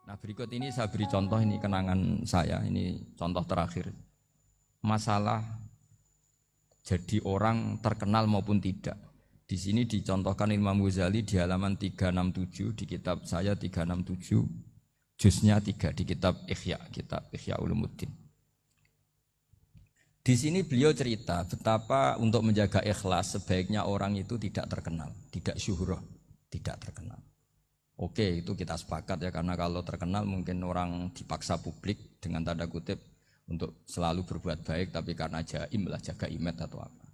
Nah berikut ini saya beri contoh, ini kenangan saya, ini contoh terakhir. Masalah jadi orang terkenal maupun tidak. Di sini dicontohkan Imam Ghazali di halaman 367 di kitab saya 367, juznya 3 di kitab Ihya Ulumuddin. Di sini beliau cerita betapa untuk menjaga ikhlas sebaiknya orang itu tidak terkenal, tidak syuhrah, tidak terkenal. Oke, itu kita sepakat ya, karena kalau terkenal mungkin orang dipaksa publik dengan tanda kutip untuk selalu berbuat baik, tapi karena jaim lah, jaga image atau apa.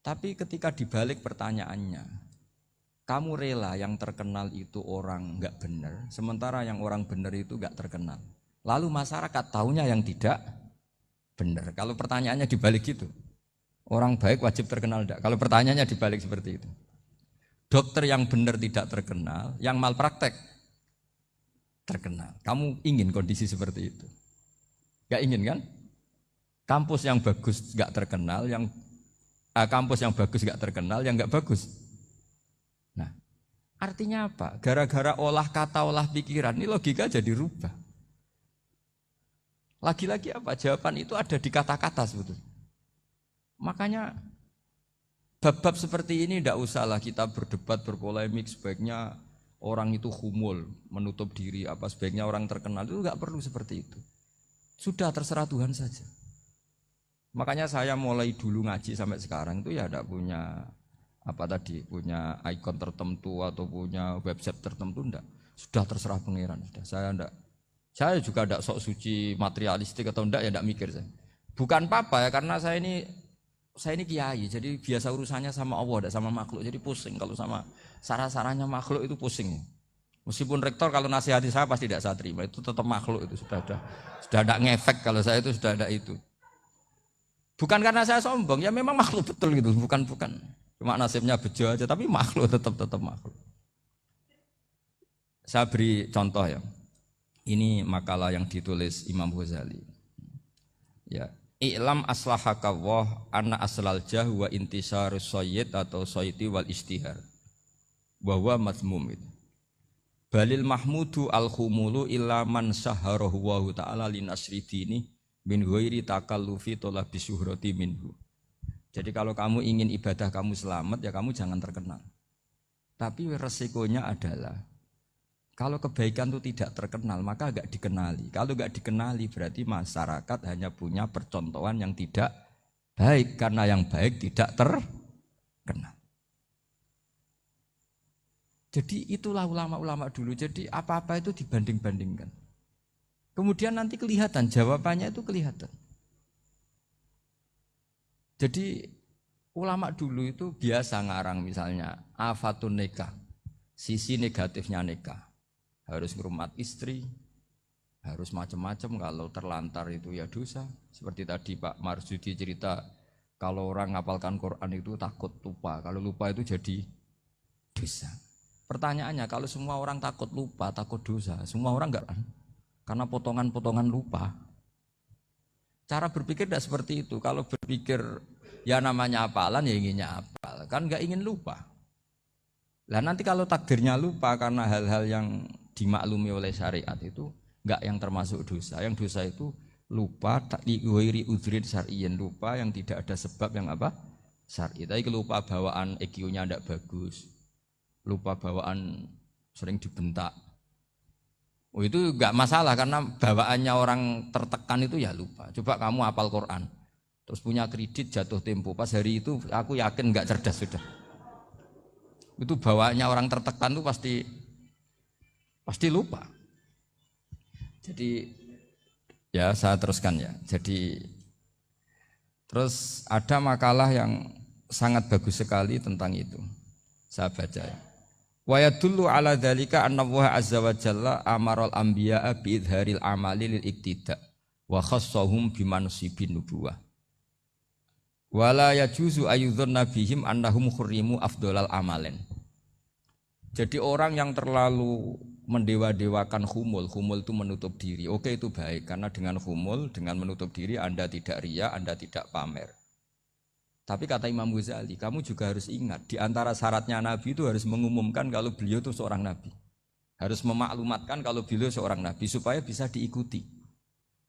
Tapi ketika dibalik pertanyaannya, kamu rela yang terkenal itu orang nggak benar, sementara yang orang benar itu nggak terkenal. Lalu masyarakat taunya yang tidak benar. Kalau pertanyaannya dibalik gitu, orang baik wajib terkenal enggak? Kalau pertanyaannya dibalik seperti itu. Dokter yang benar tidak terkenal, yang malpraktek terkenal. Kamu ingin kondisi seperti itu? Gak ingin kan? Kampus yang bagus gak terkenal, kampus yang bagus gak terkenal, yang gak bagus. Nah, artinya apa? Gara-gara olah kata, olah pikiran, ini logika jadi rubah. Lagi-lagi apa? Jawaban itu ada di kata-kata sebetulnya. Makanya bab-bab seperti ini tidak usahlah kita berdebat, berpolemik, sebaiknya orang itu humul, menutup diri, apa sebaiknya orang terkenal, itu nggak perlu seperti itu. Sudah terserah Tuhan saja. Makanya saya mulai dulu ngaji sampai sekarang itu ya tidak punya punya ikon tertentu atau punya website tertentu, enggak. Sudah terserah pangeran, sudah. Saya juga tidak sok suci materialistik atau enggak, ya tidak mikir saya. Bukan apa-apa ya, karena saya ini kiai, jadi biasa urusannya sama Allah, tidak sama makhluk, jadi pusing kalau sama sarah-sarahnya makhluk itu pusing. Meskipun rektor kalau nasihati saya pasti tidak saya terima, itu tetap makhluk, itu sudah ada ngefek, kalau saya itu sudah ada itu. Bukan karena saya sombong, ya memang makhluk betul gitu, bukan. Cuma nasibnya bejo aja, tapi makhluk tetap makhluk. Saya beri contoh ya. Ini makalah yang ditulis Imam Ghazali. Ya, i'lam aslahakawah anna aslal jah wa intisarus sayyid atau sayyidi wal istihar. Bahwa mazmum itu. Balil mahmudu al-khumulu illa man saharahu wa ta'ala linasri dini min ghairi takallufi talabi syuhrati minhu. Jadi kalau kamu ingin ibadah kamu selamat, ya kamu jangan terkenal. Tapi resikonya adalah kalau kebaikan itu tidak terkenal, maka enggak dikenali. Kalau enggak dikenali berarti masyarakat hanya punya percontohan yang tidak baik, karena yang baik tidak terkenal. Jadi itulah ulama-ulama dulu. Jadi apa-apa itu dibanding-bandingkan. Kemudian nanti kelihatan, jawabannya itu kelihatan. Jadi ulama dulu itu biasa ngarang misalnya afatun nikah, sisi negatifnya nikah. Harus ngurmat istri, harus macam-macam, kalau terlantar itu ya dosa. Seperti tadi Pak Marsudi cerita, kalau orang ngapalkan Quran itu takut lupa, kalau lupa itu jadi dosa. Pertanyaannya, kalau semua orang takut lupa, takut dosa, semua orang enggak kan? Karena potongan-potongan lupa. Cara berpikir tidak seperti itu. Kalau berpikir ya namanya hafalan ya inginnya hafal, kan enggak ingin lupa. Lah nanti kalau takdirnya lupa karena hal-hal yang dimaklumi oleh syariat itu enggak yang termasuk dosa. Yang dosa itu lupa liwiri udhrin syar'iyyin, lupa yang tidak ada sebab yang apa? Syar'i. Tapi lupa bawaan EQ-nya enggak bagus. Lupa bawaan sering dibentak. Oh itu enggak masalah, karena bawaannya orang tertekan itu ya lupa. Coba kamu hafal Quran, terus punya kredit jatuh tempo, pas hari itu aku yakin enggak cerdas sudah. Itu bawaannya orang tertekan itu pasti lupa. Jadi ya saya teruskan ya. Jadi terus ada makalah yang sangat bagus sekali tentang itu. Saya baca ya. Wa yadullu ala dzalika anna Allah azza wa jalla amaral anbiya'a bi idharil amali lil iktida wa khassahum bi mansibin nubuwah. Wala yajuzu ayyudhanna bihim annahum khurrimu afdhalal amalen. Jadi orang yang terlalu mendewa-dewakan khumul itu menutup diri. Oke, itu baik, karena dengan khumul, dengan menutup diri Anda tidak riya, Anda tidak pamer. Tapi kata Imam Ghazali, kamu juga harus ingat, di antara syaratnya Nabi itu harus mengumumkan kalau beliau itu seorang Nabi. Harus memaklumatkan kalau beliau seorang nabi supaya bisa diikuti.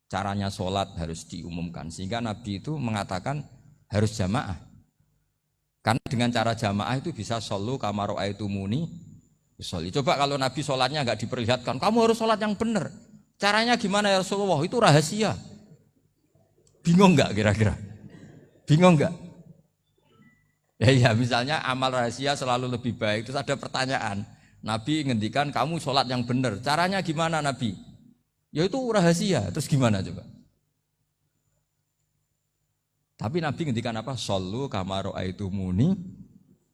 Caranya sholat harus diumumkan sehingga Nabi itu mengatakan harus jamaah. Karena dengan cara jamaah itu bisa shollu kama ra'aitumuni usolli. Coba kalau Nabi sholatnya nggak diperlihatkan, kamu harus sholat yang benar. Caranya gimana ya Rasulullah? Itu rahasia. Bingung nggak kira-kira? Bingung nggak? Ya misalnya amal rahasia selalu lebih baik. Terus ada pertanyaan, Nabi ngendikan kamu sholat yang benar. Caranya gimana Nabi? Ya itu rahasia. Terus gimana coba? Tapi Nabi ngendikan apa? Shollu kama ra'aitumuni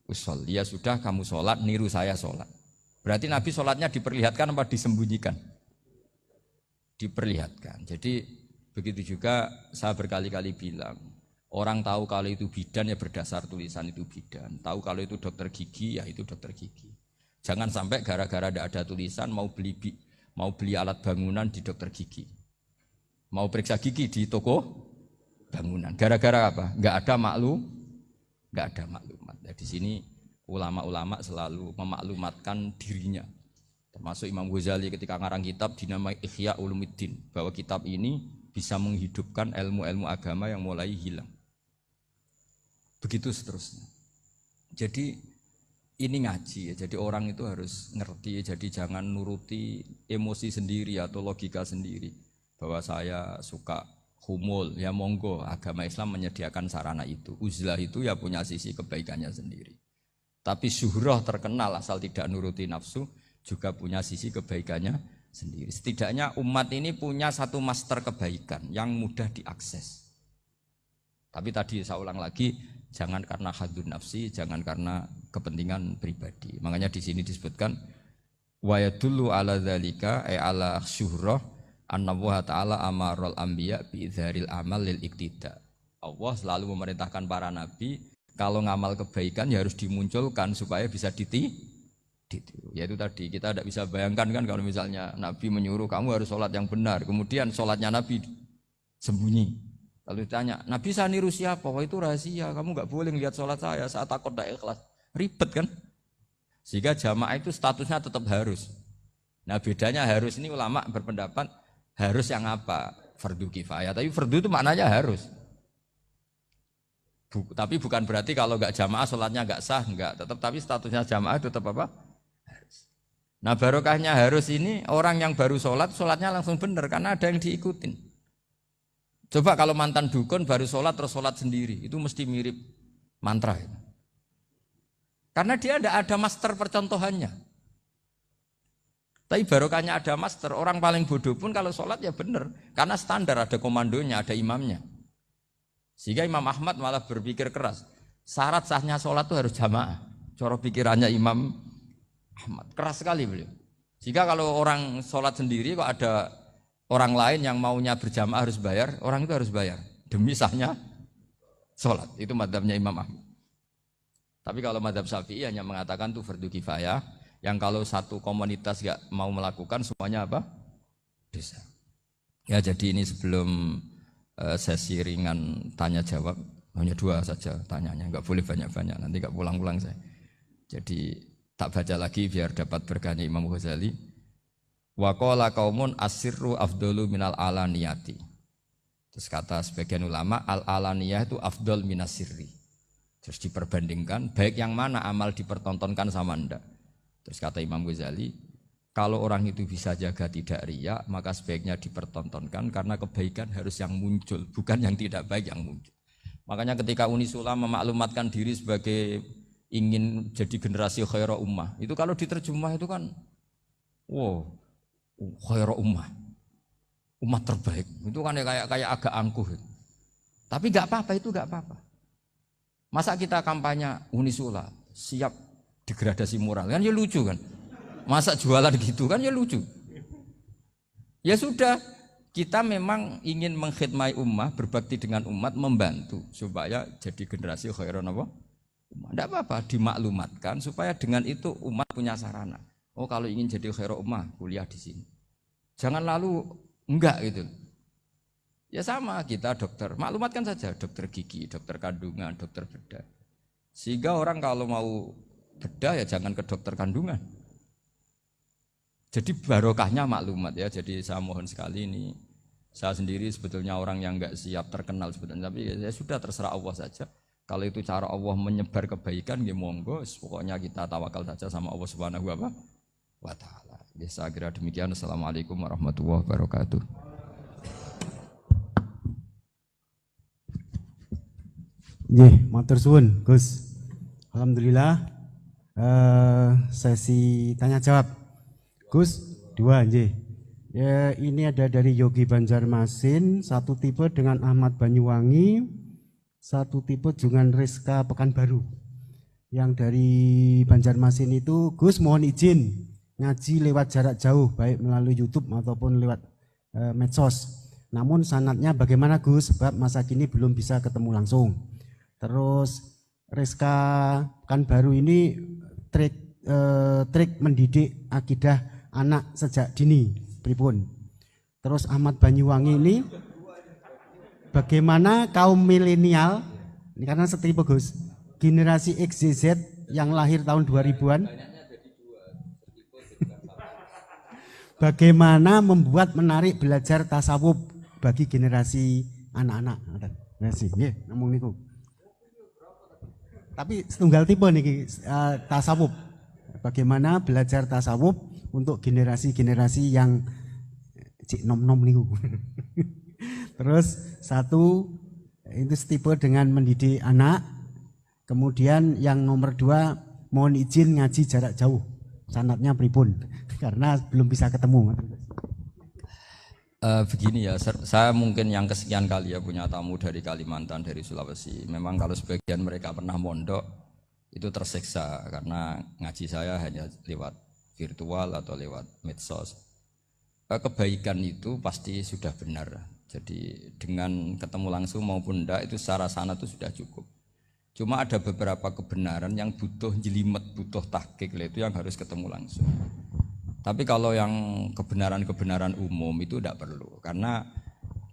usolli. Ya sudah kamu sholat, niru saya sholat. Berarti Nabi sholatnya diperlihatkan apa disembunyikan? Diperlihatkan. Jadi begitu juga saya berkali-kali bilang, orang tahu kalau itu bidan ya berdasar tulisan itu bidan. Tahu kalau itu dokter gigi ya itu dokter gigi. Jangan sampai gara-gara tidak ada tulisan mau beli alat bangunan di dokter gigi. Mau periksa gigi di toko bangunan. Gara-gara apa? Enggak ada maklumat. Nah, di sini ulama-ulama selalu memaklumatkan dirinya. Termasuk Imam Ghazali ketika ngarang kitab dinamai Ihya Ulumuddin, bahwa kitab ini bisa menghidupkan ilmu-ilmu agama yang mulai hilang. Begitu seterusnya. Jadi ini ngaji ya. Jadi orang itu harus ngerti. Jadi jangan nuruti emosi sendiri atau logika sendiri. Bahwa saya suka humul, ya monggo. Agama Islam menyediakan sarana itu. Uzlah itu ya punya sisi kebaikannya sendiri. Tapi syuhrah terkenal asal tidak nuruti nafsu juga punya sisi kebaikannya sendiri. Setidaknya umat ini punya satu master kebaikan yang mudah diakses. Tapi tadi saya ulang lagi, jangan karena hadun nafsi, jangan karena kepentingan pribadi. Makanya di sini disebutkan wa yadullu ala dzalika ay ala syuhrah annallaha ta'ala amarul anbiya bi idzharil amal lil iktida. Allah selalu memerintahkan para nabi kalau ngamal kebaikan ya harus dimunculkan supaya bisa ditiru. Yaitu tadi kita tidak bisa bayangkan kan kalau misalnya Nabi menyuruh kamu harus sholat yang benar, kemudian sholatnya Nabi sembunyi. Lalu ditanya, Nabi saya niru siapa? Wah itu rahasia, kamu nggak boleh lihat sholat saya, saat takut tidak ikhlas. Ribet kan? Sehingga jamaah itu statusnya tetap harus. Nah bedanya harus ini ulama berpendapat harus yang apa? Fardu kifayah, tapi fardu itu maknanya harus. Tapi bukan berarti kalau nggak jamaah sholatnya nggak sah, nggak. Tapi statusnya jamaah tetap apa? Nah barokahnya harus ini orang yang baru sholat, sholatnya langsung benar karena ada yang diikutin. Coba kalau mantan dukun baru sholat terus sholat sendiri, itu mesti mirip mantra. Karena dia tidak ada master percontohannya. Tapi barokahnya ada master, orang paling bodoh pun kalau sholat ya benar. Karena standar ada komandonya, ada imamnya. Sehingga Imam Ahmad malah berpikir keras, syarat sahnya sholat itu harus jamaah. Cara pikirannya Imam Ahmad, keras sekali beliau. Jika kalau orang sholat sendiri kok ada orang lain yang maunya berjamaah harus bayar, orang itu harus bayar demi sahnya sholat. Itu madzhabnya Imam Ahmad. Tapi kalau madzhab Syafi'i hanya mengatakan itu fardu kifayah, yang kalau satu komunitas gak mau melakukan semuanya apa? Bisa. Ya jadi ini sebelum sesi ringan tanya jawab, hanya 2 saja tanyanya, nggak boleh banyak-banyak, nanti nggak pulang-pulang saya. Jadi tak baca lagi biar dapat berkahnya Imam Ghazali. Wa qala qaumun asirru afdalu minal alaniyati. Terus kata sebagian ulama al alaniyah itu afdal minas sirri. Terus diperbandingkan baik yang mana amal dipertontonkan sama ndak. Terus kata Imam Ghazali, kalau orang itu bisa jaga tidak riya, maka sebaiknya dipertontonkan karena kebaikan harus yang muncul, bukan yang tidak baik yang muncul. Makanya ketika Unisula memaklumatkan diri sebagai ingin jadi generasi khairah ummah, itu kalau diterjemah itu kan wow, khairah ummah, umat terbaik. Itu kan kayak agak angkuh. Tapi enggak apa-apa, itu enggak apa-apa. Masa kita kampanye Unisula siap degradasi moral, kan ya lucu kan. Masa jualan gitu kan ya lucu. Ya sudah, kita memang ingin mengkhidmati ummah, berbakti dengan umat, membantu supaya jadi generasi khairah apa? Tidak apa-apa, dimaklumatkan supaya dengan itu umat punya sarana. Oh kalau ingin jadi khairah ummah, kuliah di sini. Jangan lalu enggak gitu. Ya sama kita dokter, maklumatkan saja dokter gigi, dokter kandungan, dokter bedah. Sehingga orang kalau mau bedah ya jangan ke dokter kandungan. Jadi barokahnya maklumat ya. Jadi saya mohon sekali ini, saya sendiri sebetulnya orang yang enggak siap terkenal sebetulnya, tapi ya sudah terserah Allah saja. Kalau itu cara Allah menyebar kebaikan, ya monggo. Pokoknya kita tawakal saja sama Allah Subhanahu wa Ta'ala. Ya, saya kira demikian. Assalamualaikum warahmatullahi wabarakatuh. Matur suwun Gus. Alhamdulillah sesi tanya jawab. Gus, 2 nggih. Ya, ini ada dari Yogi Banjarmasin, satu tipe dengan Ahmad Banyuwangi, satu tipe dengan Rizka Pekanbaru. Yang dari Banjarmasin itu, Gus mohon izin ngaji lewat jarak jauh, baik melalui YouTube ataupun lewat medsos. Namun sanadnya bagaimana Gus? Sebab masa kini belum bisa ketemu langsung. Terus Rizka Pekanbaru ini trik mendidik akidah anak sejak dini pripun. Terus Ahmad Banyuwangi ini bagaimana kaum milenial, ini karena setipe Gus, generasi XYZ yang lahir tahun 2000-an, bagaimana membuat menarik belajar tasawuf bagi generasi anak-anak. Nggih, namung niku. Tapi setunggal tipe nih tasawuf. Bagaimana belajar tasawuf untuk generasi-generasi yang cik nom-nom niku. Terus satu itu tipe dengan mendidik anak. Kemudian yang nomor 2 mohon izin ngaji jarak jauh. Sanadnya pripun? Karena belum bisa ketemu. Begini ya, saya mungkin yang kesekian kali ya punya tamu dari Kalimantan, dari Sulawesi. Memang kalau sebagian mereka pernah mondok itu tersiksa karena ngaji saya hanya lewat virtual atau lewat medsos. Kebaikan itu pasti sudah benar. Jadi dengan ketemu langsung maupun enggak itu secara sana itu sudah cukup. Cuma ada beberapa kebenaran yang butuh jelimet, butuh tahqiq, itu yang harus ketemu langsung. Tapi kalau yang kebenaran-kebenaran umum itu tidak perlu, karena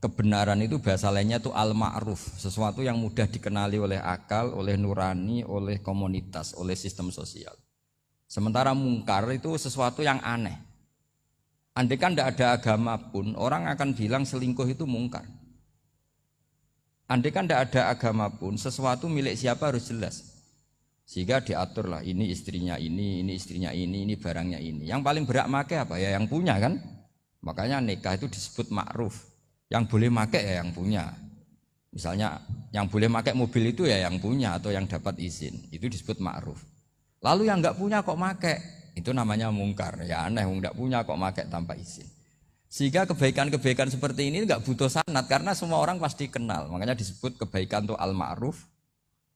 kebenaran itu bahasa lainnya itu al-ma'ruf, sesuatu yang mudah dikenali oleh akal, oleh nurani, oleh komunitas, oleh sistem sosial. Sementara mungkar itu sesuatu yang aneh. Andai kan tidak ada agama pun, orang akan bilang selingkuh itu mungkar. Andai kan tidak ada agama pun, sesuatu milik siapa harus jelas. Sehingga diaturlah ini istrinya ini istrinya ini barangnya ini. Yang paling berhak make apa ya yang punya kan. Makanya nikah itu disebut ma'ruf. Yang boleh make ya yang punya. Misalnya yang boleh make mobil itu ya yang punya atau yang dapat izin. Itu disebut ma'ruf. Lalu yang enggak punya kok make, itu namanya mungkar. Ya aneh, enggak punya kok make tanpa izin. Sehingga kebaikan-kebaikan seperti ini enggak butuh sanad karena semua orang pasti kenal. Makanya disebut kebaikan itu al-ma'ruf.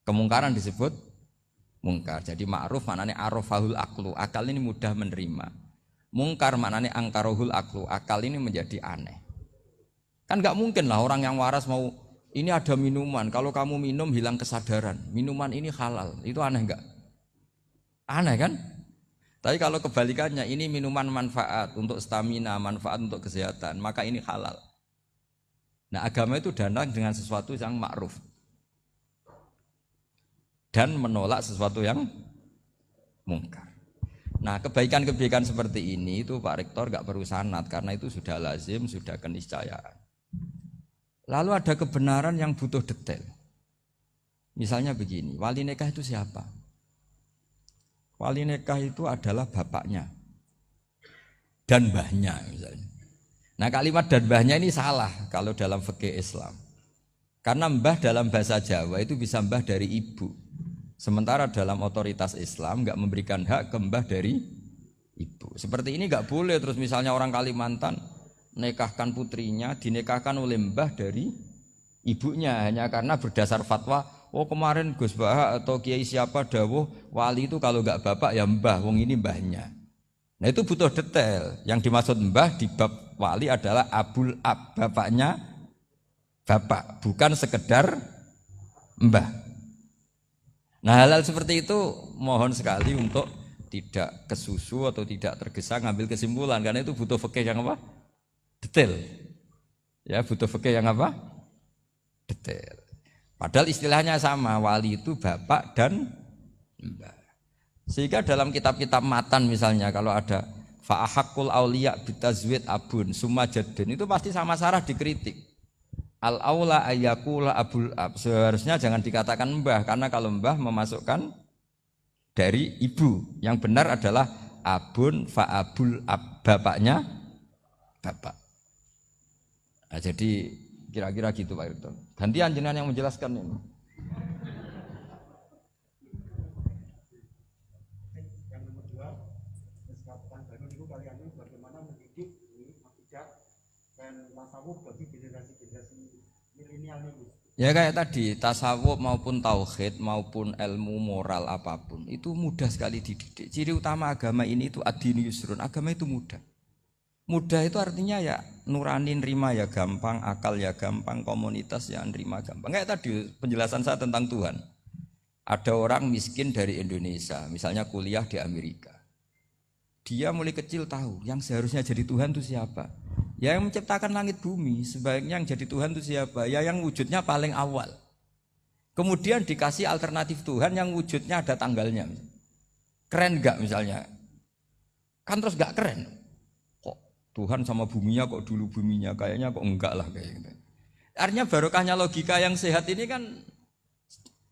Kemungkaran disebut mungkar. Jadi ma'ruf maknanya arafahul aklu, akal ini mudah menerima. Mungkar maknanya angkarohul aklu, akal ini menjadi aneh. Kan nggak mungkin lah orang yang waras mau ini ada minuman, kalau kamu minum hilang kesadaran, minuman ini halal, itu aneh nggak? Aneh kan? Tapi kalau kebalikannya ini minuman manfaat untuk stamina, manfaat untuk kesehatan, maka ini halal. Nah agama itu datang dengan sesuatu yang ma'ruf dan menolak sesuatu yang mungkar. Nah kebaikan-kebaikan seperti ini itu Pak Rektor gak perlu sanad karena itu sudah lazim, sudah keniscayaan. Lalu ada kebenaran yang butuh detail. Misalnya begini, wali nikah itu siapa? Wali nikah itu adalah bapaknya dan mbahnya misalnya. Nah kalimat dan mbahnya ini salah kalau dalam fikih Islam. Karena mbah dalam bahasa Jawa itu bisa mbah dari ibu. Sementara dalam otoritas Islam enggak memberikan hak ke mbah dari ibu. Seperti ini enggak boleh terus misalnya orang Kalimantan nikahkan putrinya dinikahkan oleh mbah dari ibunya hanya karena berdasar fatwa, oh kemarin Gus Bah atau Kiai siapa dawuh wali itu kalau enggak bapak ya mbah, wong ini mbahnya. Nah itu butuh detail. Yang dimaksud mbah di bab wali adalah abul ab, bapaknya bapak, bukan sekedar mbah. Nah hal-hal seperti itu mohon sekali untuk tidak kesusu atau tidak tergesa ngambil kesimpulan karena itu butuh fikih yang apa? Detail. Ya butuh fikih yang apa? Detail. Padahal istilahnya sama, wali itu bapak dan mbah. Sehingga dalam kitab-kitab matan misalnya kalau ada Fa ahaqul auliya bitazwid abun summa jaddun, itu pasti sama Sarah dikritik. Al aula ayyakula abul ab, seharusnya jangan dikatakan mbah, karena kalau mbah memasukkan dari ibu, yang benar adalah abun fa abul ab, bapaknya bapak. Nah, jadi kira-kira gitu Pak Irton. Gantian jenengan yang menjelaskan ini. Yang nomor 2, kesempatan baru itu kalian bagaimana mendidik ini akidah dan tasawuf bagi generasi-generasi milenial ini. Ya kayak tadi, tasawuf maupun tauhid maupun ilmu moral apapun itu mudah sekali dididik. Ciri utama agama ini itu ad-dinu yusrun, agama itu mudah. Mudah itu artinya ya nurani, nerima ya gampang, akal ya gampang, komunitas ya nerima gampang. Kayak tadi penjelasan saya tentang Tuhan. Ada orang miskin dari Indonesia, misalnya kuliah di Amerika. Dia mulai kecil tahu yang seharusnya jadi Tuhan itu siapa. Ya yang menciptakan langit bumi, sebaiknya yang jadi Tuhan itu siapa? Ya yang wujudnya paling awal. Kemudian dikasih alternatif Tuhan yang wujudnya ada tanggalnya. Keren gak misalnya? Kan terus gak keren. Tuhan sama buminya kok dulu buminya, kayaknya kok enggak lah kayak gitu. Artinya barokahnya logika yang sehat ini kan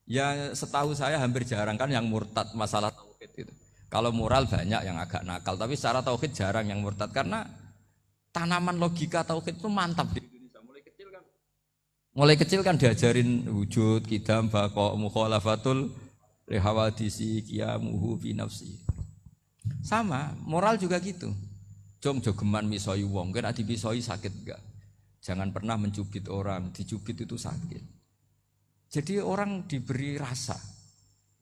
ya setahu saya hampir jarang kan yang murtad masalah tauhid itu. Kalau moral banyak yang agak nakal, tapi secara tauhid jarang yang murtad karena tanaman logika tauhid itu mantap di Indonesia. Mulai kecil kan diajarin wujud, qidam, baqa, mukhalafatul lihawadisi, qiyamuhu fi nafsi. Sama, moral juga gitu. Jom jogeman misoi wong, kan adi misoi sakit enggak? Jangan pernah mencubit orang, dicubit itu sakit. Jadi orang diberi rasa,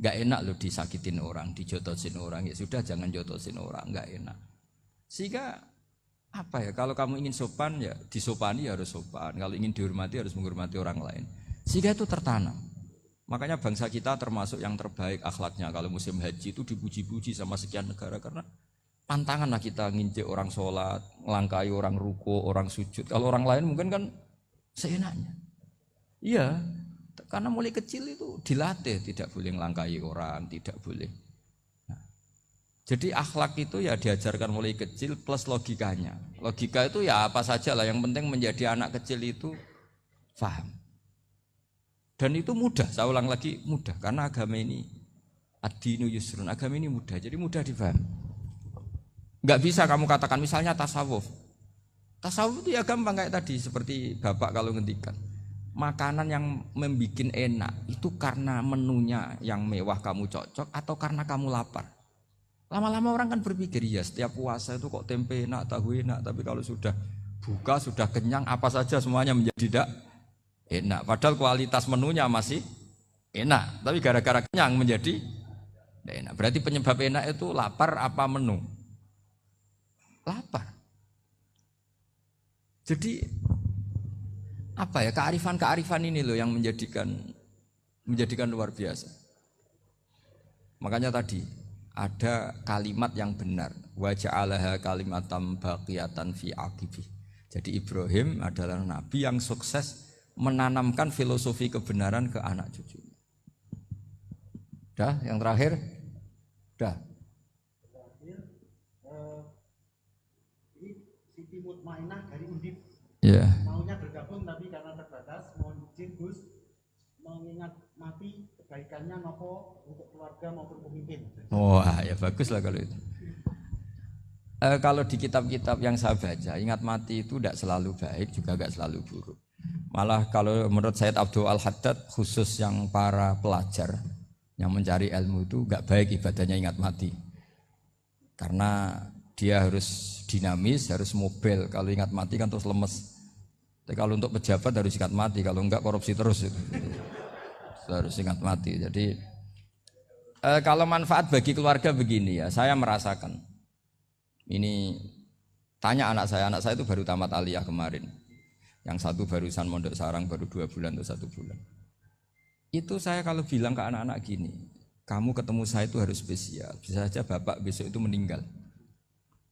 enggak enak loh disakitin orang, dijotosin orang, ya sudah jangan jotosin orang, enggak enak. Sehingga apa ya, kalau kamu ingin sopan ya disopani ya harus sopan, kalau ingin dihormati harus menghormati orang lain. Sehingga itu tertanam. Makanya bangsa kita termasuk yang terbaik akhlaknya. Kalau musim haji itu dipuji-puji sama sekian negara karena pantangan lah kita nginjek orang sholat, melangkai orang ruko, orang sujud. Kalau orang lain mungkin kan seenaknya. Iya, karena mulai kecil itu dilatih tidak boleh melangkai orang, tidak boleh. Nah, jadi akhlak itu ya diajarkan mulai kecil plus logikanya. Logika itu ya apa saja lah, yang penting menjadi anak kecil itu paham. Dan itu mudah, saya ulang lagi mudah karena agama ini ad-dinu yusrun, agama ini mudah, jadi mudah dipahami. Enggak bisa kamu katakan misalnya tasawuf. Tasawuf itu ya gampang kayak tadi seperti Bapak kalau ngendikan. Makanan yang membikin enak itu karena menunya yang mewah kamu cocok atau karena kamu lapar. Lama-lama orang kan berpikir ya setiap puasa itu kok tempe enak, tahu enak, tapi kalau sudah buka, sudah kenyang apa saja semuanya menjadi tidak enak. Padahal kualitas menunya masih enak, tapi gara-gara kenyang menjadi tidak enak. Berarti penyebab enak itu lapar apa menu? Lapar. Jadi apa ya, kearifan ini loh yang menjadikan luar biasa. Makanya tadi ada kalimat yang benar, wa ja'alaha kalimatam baqiyatan fi aqibi. Jadi Ibrahim adalah nabi yang sukses menanamkan filosofi kebenaran ke anak cucunya. Dah, yang terakhir. Dah. Siti Mutmainah dari Undip. Yeah. Maunya bergabung tapi karena terbatas, mohon izin Gus mengingat mati kebaikannya nopo untuk keluarga maupun pemimpin. Wah, ya bagus lah kalau itu. Kalau di kitab-kitab yang saya baca, ingat mati itu tidak selalu baik juga tidak selalu buruk. Malah kalau menurut Sayyid Abdul Al-Haddad, khusus yang para pelajar yang mencari ilmu itu nggak baik ibadahnya ingat mati. Karena dia harus dinamis, harus mobil. Kalau ingat mati kan terus lemes. Tapi kalau untuk pejabat harus ingat mati, kalau enggak korupsi terus itu. Harus ingat mati. Jadi kalau manfaat bagi keluarga begini ya, saya merasakan. Ini tanya anak saya itu baru tamat aliyah kemarin. Yang satu barusan mondok sarang baru 2 bulan atau 1 bulan. Itu saya kalau bilang ke anak-anak gini, kamu ketemu saya itu harus spesial. Bisa saja bapak besok itu meninggal.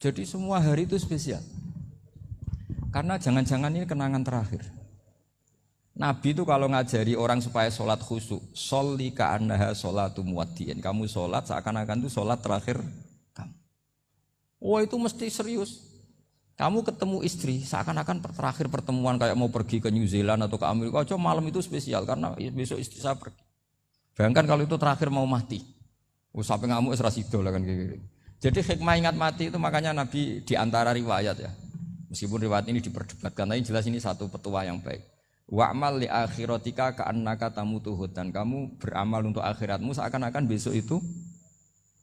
Jadi semua hari itu spesial. Karena jangan-jangan ini kenangan terakhir. Nabi itu kalau ngajari orang supaya sholat khusyuk, sholli ka'annaha sholatu muwaddi'in. Kamu sholat seakan-akan itu sholat terakhir kamu. Oh itu mesti serius. Kamu ketemu istri seakan-akan terakhir pertemuan kayak mau pergi ke New Zealand atau ke Amerika. Aja malam itu spesial karena besok istri saya pergi. Bayangkan kalau itu terakhir mau mati. Sampai ngamuk serasido lah kan gitu. Jadi hikmah ingat mati itu makanya Nabi di antara riwayat ya. Meskipun riwayat ini diperdebatkan, tapi jelas ini satu petua yang baik. Wa'mal li akhiratika ka'annaka tamutu dan kamu beramal untuk akhiratmu seakan-akan besok itu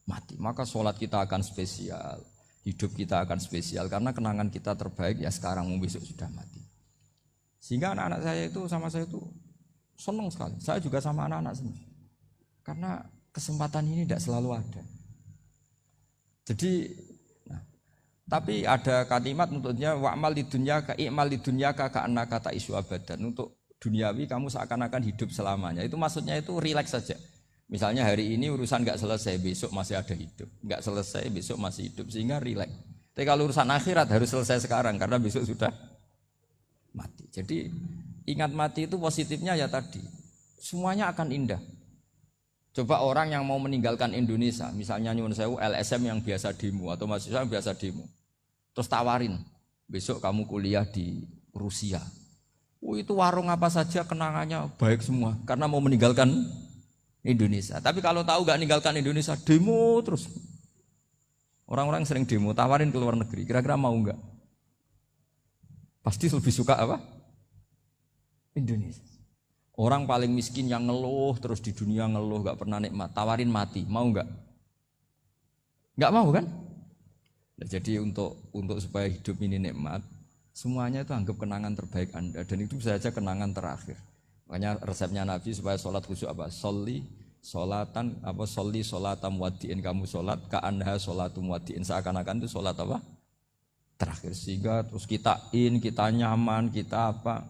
mati. Maka sholat kita akan spesial. Hidup kita akan spesial karena kenangan kita terbaik ya sekarang besok sudah mati. Sehingga anak-anak saya itu sama saya itu senang sekali. Saya juga sama anak-anak senang. Karena kesempatan ini tidak selalu ada. Jadi, tapi ada kalimat untuknya wa'mal di dunia ka i'mal di dunia ka ka'annaka ta'isu abadan. Untuk duniawi kamu seakan-akan hidup selamanya. Itu maksudnya itu rileks saja. Misalnya hari ini urusan nggak selesai, besok masih ada hidup. Nggak selesai, besok masih hidup, sehingga rileks. Tapi kalau urusan akhirat harus selesai sekarang, karena besok sudah mati. Jadi ingat mati itu positifnya ya tadi, semuanya akan indah. Coba orang yang mau meninggalkan Indonesia, misalnya nyuwun sewu LSM yang biasa demo, atau mahasiswa yang biasa demo, terus tawarin, besok kamu kuliah di Rusia. Itu warung apa saja kenangannya baik semua, karena mau meninggalkan Indonesia. Tapi kalau tahu gak ninggalkan Indonesia, demo terus. Orang-orang sering demo, tawarin ke luar negeri. Kira-kira mau enggak? Pasti lebih suka apa? Indonesia. Orang paling miskin yang ngeluh terus di dunia ngeluh, gak pernah nikmat. Tawarin mati, mau enggak? Enggak mau kan? Nah, jadi untuk supaya hidup ini nikmat, semuanya itu anggap kenangan terbaik Anda. Dan itu bisa saja kenangan terakhir. Makanya resepnya Nabi supaya sholat khusyuk apa? Sholli sholatan apa? Sholli sholatam wadiin, kamu sholat ka'anha sholatum wadiin, seakan-akan itu sholat apa? Terakhir. Sehingga terus kita nyaman, kita apa,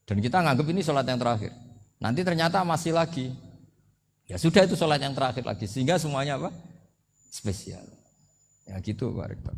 dan kita nganggap ini sholat yang terakhir. Nanti ternyata masih lagi, ya sudah itu sholat yang terakhir lagi, sehingga semuanya apa? Spesial. Ya gitu Pak Rektor.